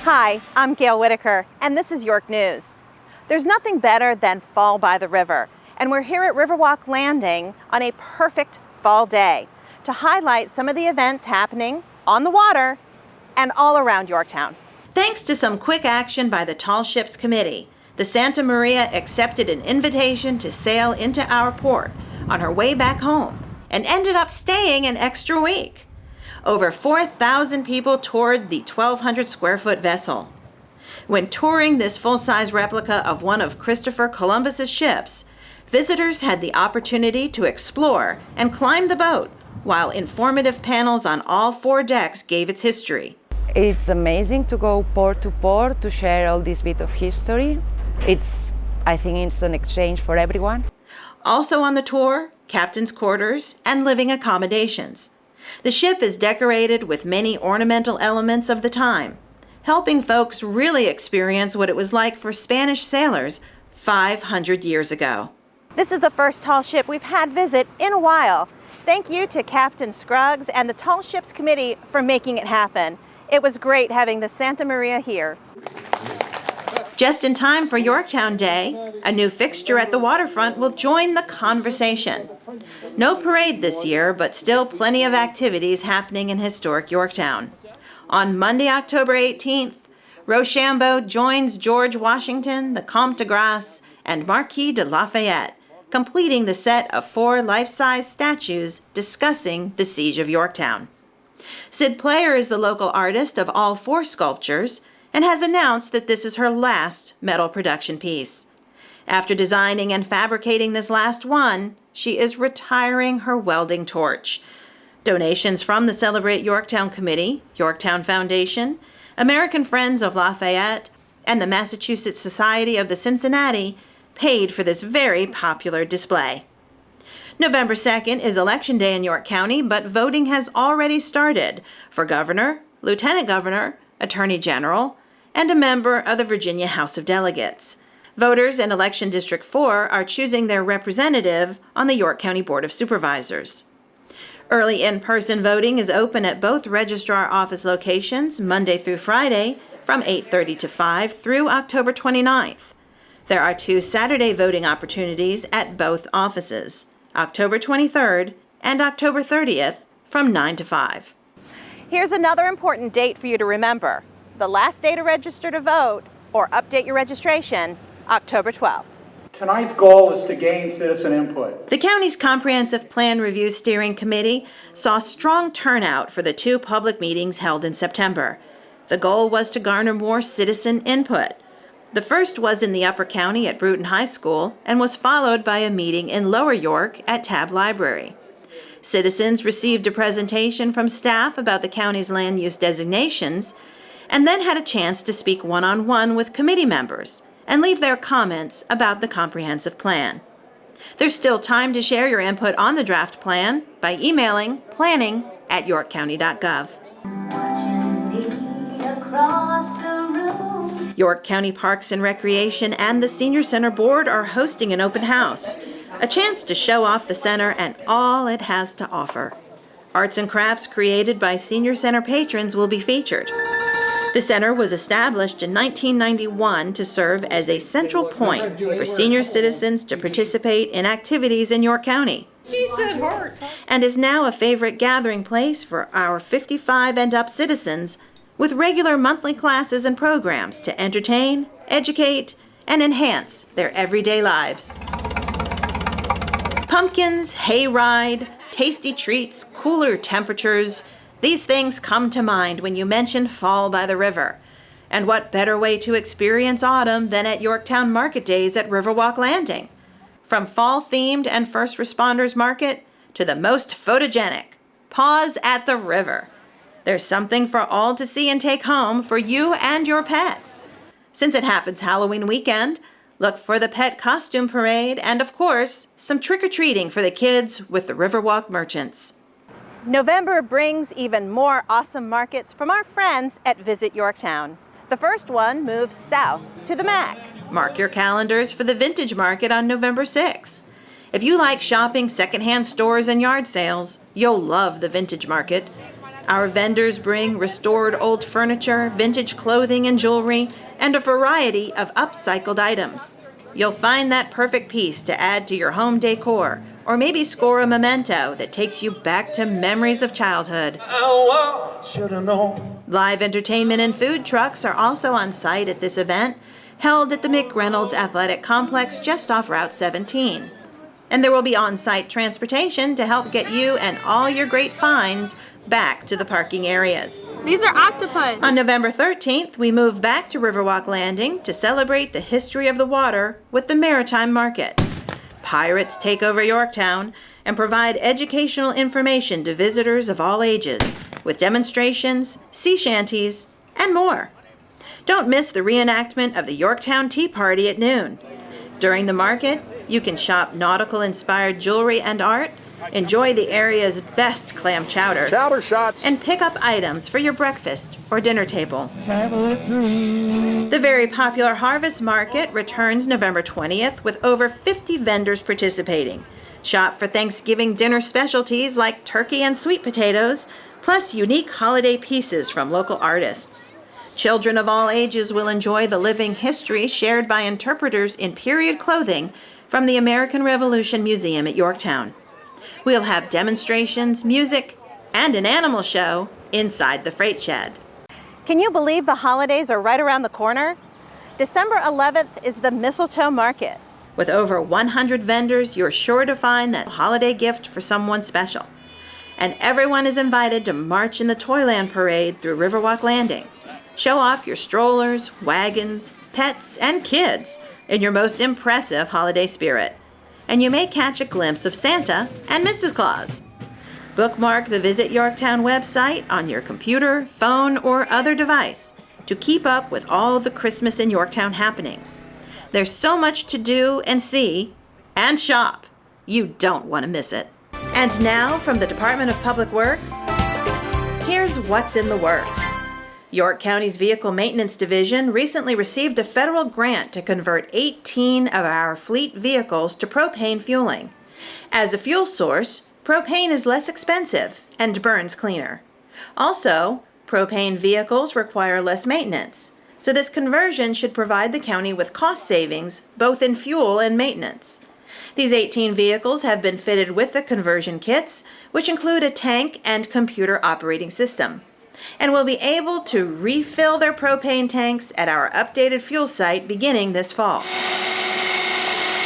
Hi, I'm Gail Whitaker, and this is York News. There's nothing better than fall by the river, and we're here at Riverwalk Landing on a perfect fall day to highlight some of the events happening on the water and all around Yorktown. Thanks to some quick action by the Tall Ships Committee, the Santa Maria accepted an invitation to sail into our port on her way back home and ended up staying an extra week. Over 4,000 people toured the 1,200 square foot vessel. When touring this full-size replica of one of Christopher Columbus's ships, visitors had the opportunity to explore and climb the boat, while informative panels on all 4 decks gave its history. It's amazing to go port to port to share all this bit of history. I think it's an exchange for everyone. Also on the tour, captain's quarters and living accommodations. The ship is decorated with many ornamental elements of the time, helping folks really experience what it was like for Spanish sailors 500 years ago. This is the first tall ship we've had visit in a while. Thank you to Captain Scruggs and the Tall Ships Committee for making it happen. It was great having the Santa Maria here. Just in time for Yorktown Day, a new fixture at the waterfront will join the conversation. No parade this year, but still plenty of activities happening in historic Yorktown. On Monday, October 18th, Rochambeau joins George Washington, the Comte de Grasse, and Marquis de Lafayette, completing the set of 4 life-size statues discussing the Siege of Yorktown. Sid Player is the local artist of all 4 sculptures and has announced that this is her last metal production piece. After designing and fabricating this last one, she is retiring her welding torch. Donations from the Celebrate Yorktown Committee, Yorktown Foundation, American Friends of Lafayette, and the Massachusetts Society of the Cincinnati paid for this very popular display. November 2nd is Election Day in York County, but voting has already started for governor, lieutenant governor, attorney general, and a member of the Virginia House of Delegates. Voters in Election District 4 are choosing their representative on the York County Board of Supervisors. Early in-person voting is open at both registrar office locations Monday through Friday from 8:30 to 5 through October 29th. There are 2 Saturday voting opportunities at both offices, October 23rd and October 30th from 9 to 5. Here's another important date for you to remember. The last day to register to vote or update your registration, October 12th. Tonight's goal is to gain citizen input. The county's Comprehensive Plan Review Steering Committee saw strong turnout for the 2 public meetings held in September. The goal was to garner more citizen input. The first was in the Upper County at Bruton High School and was followed by a meeting in Lower York at Tabb Library. Citizens received a presentation from staff about the county's land use designations and then had a chance to speak one-on-one with committee members and leave their comments about the comprehensive plan. There's still time to share your input on the draft plan by emailing planning@yorkcounty.gov. York County Parks and Recreation and the Senior Center Board are hosting an open house, a chance to show off the center and all it has to offer. Arts and crafts created by Senior Center patrons will be featured. The center was established in 1991 to serve as a central point for senior citizens to participate in activities in York County. She said heart. And is now a favorite gathering place for our 55 and up citizens, with regular monthly classes and programs to entertain, educate, and enhance their everyday lives. Pumpkins, hayride, tasty treats, cooler temperatures, these things come to mind when you mention fall by the river. And what better way to experience autumn than at Yorktown Market Days at Riverwalk Landing? From fall-themed and first responders market to the most photogenic, Paws at the River. There's something for all to see and take home for you and your pets. Since it happens Halloween weekend, look for the pet costume parade and, of course, some trick-or-treating for the kids with the Riverwalk merchants. November brings even more awesome markets from our friends at Visit Yorktown. The first one moves south to the MAC. Mark your calendars for the Vintage Market on November 6th. If you like shopping secondhand stores and yard sales, you'll love the Vintage Market. Our vendors bring restored old furniture, vintage clothing and jewelry, and a variety of upcycled items. You'll find that perfect piece to add to your home decor, or maybe score a memento that takes you back to memories of childhood. Live entertainment and food trucks are also on site at this event, held at the McReynolds Athletic Complex just off Route 17. And there will be on-site transportation to help get you and all your great finds back to the parking areas. These are octopus. On November 13th, we move back to Riverwalk Landing to celebrate the history of the water with the Maritime Market. Pirates take over Yorktown and provide educational information to visitors of all ages, with demonstrations, sea shanties, and more. Don't miss the reenactment of the Yorktown Tea Party at noon. During the market, you can shop nautical-inspired jewelry and art, enjoy the area's best clam chowder, and pick up items for your breakfast or dinner table. The very popular Harvest Market returns November 20th with over 50 vendors participating. Shop for Thanksgiving dinner specialties like turkey and sweet potatoes, plus unique holiday pieces from local artists. Children of all ages will enjoy the living history shared by interpreters in period clothing from the American Revolution Museum at Yorktown. We'll have demonstrations, music, and an animal show inside the freight shed. Can you believe the holidays are right around the corner? December 11th is the Mistletoe Market. With over 100 vendors, you're sure to find that holiday gift for someone special. And everyone is invited to march in the Toyland parade through Riverwalk Landing. Show off your strollers, wagons, pets, and kids in your most impressive holiday spirit. And you may catch a glimpse of Santa and Mrs. Claus. Bookmark the Visit Yorktown website on your computer, phone, or other device to keep up with all the Christmas in Yorktown happenings. There's so much to do and see and shop. You don't want to miss it. And now from the Department of Public Works, here's what's in the works. York County's Vehicle Maintenance Division recently received a federal grant to convert 18 of our fleet vehicles to propane fueling. As a fuel source, propane is less expensive and burns cleaner. Also, propane vehicles require less maintenance, so this conversion should provide the county with cost savings both in fuel and maintenance. These 18 vehicles have been fitted with the conversion kits, which include a tank and computer operating system, and will be able to refill their propane tanks at our updated fuel site beginning this fall.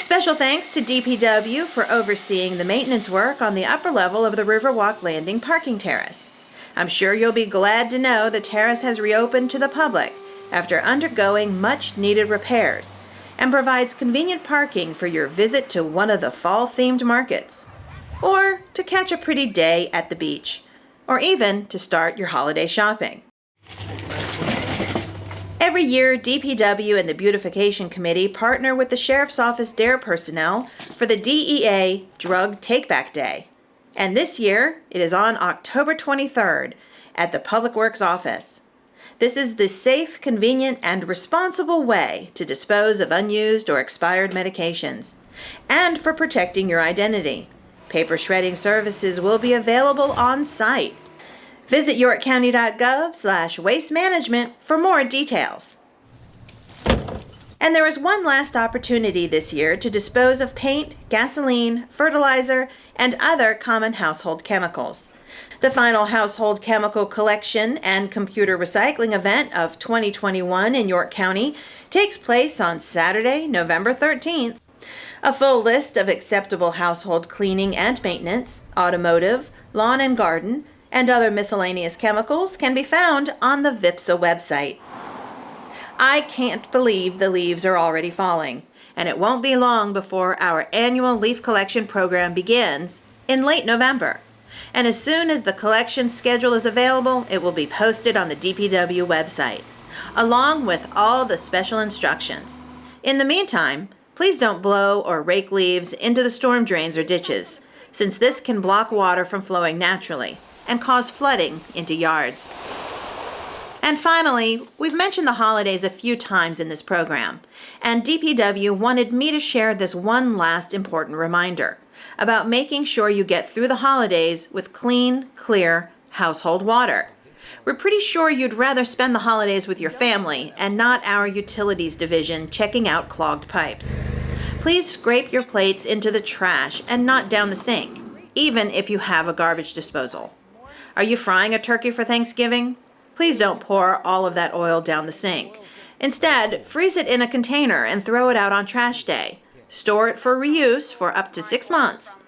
Special thanks to DPW for overseeing the maintenance work on the upper level of the Riverwalk Landing parking terrace. I'm sure you'll be glad to know the terrace has reopened to the public after undergoing much-needed repairs and provides convenient parking for your visit to one of the fall-themed markets, or to catch a pretty day at the beach, or even to start your holiday shopping. Every year, DPW and the Beautification Committee partner with the Sheriff's Office DARE personnel for the DEA Drug Take-Back Day. And this year, it is on October 23rd at the Public Works Office. This is the safe, convenient, and responsible way to dispose of unused or expired medications, and for protecting your identity. Paper shredding services will be available on site. Visit yorkcounty.gov/waste management for more details. And there is one last opportunity this year to dispose of paint, gasoline, fertilizer, and other common household chemicals. The final household chemical collection and computer recycling event of 2021 in York County takes place on Saturday, November 13th. A full list of acceptable household cleaning and maintenance, automotive, lawn and garden, and other miscellaneous chemicals can be found on the VIPSA website. I can't believe the leaves are already falling, and it won't be long before our annual leaf collection program begins in late November. And as soon as the collection schedule is available, it will be posted on the DPW website, along with all the special instructions. In the meantime, please don't blow or rake leaves into the storm drains or ditches, since this can block water from flowing naturally and cause flooding into yards. And finally, we've mentioned the holidays a few times in this program, and DPW wanted me to share this one last important reminder about making sure you get through the holidays with clean, clear, household water. We're pretty sure you'd rather spend the holidays with your family and not our utilities division checking out clogged pipes. Please scrape your plates into the trash and not down the sink, even if you have a garbage disposal. Are you frying a turkey for Thanksgiving? Please don't pour all of that oil down the sink. Instead, freeze it in a container and throw it out on trash day. Store it for reuse for up to 6 months.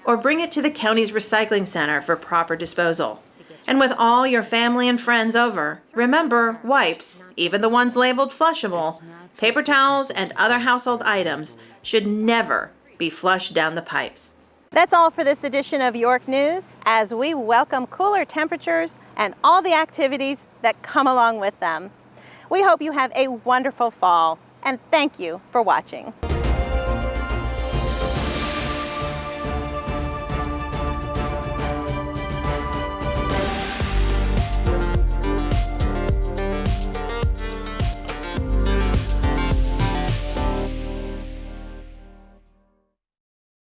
Or bring it to the county's recycling center for proper disposal. And with all your family and friends over, remember wipes, even the ones labeled flushable, paper towels, and other household items should never be flushed down the pipes. That's all for this edition of York News, as we welcome cooler temperatures and all the activities that come along with them. We hope you have a wonderful fall, and thank you for watching.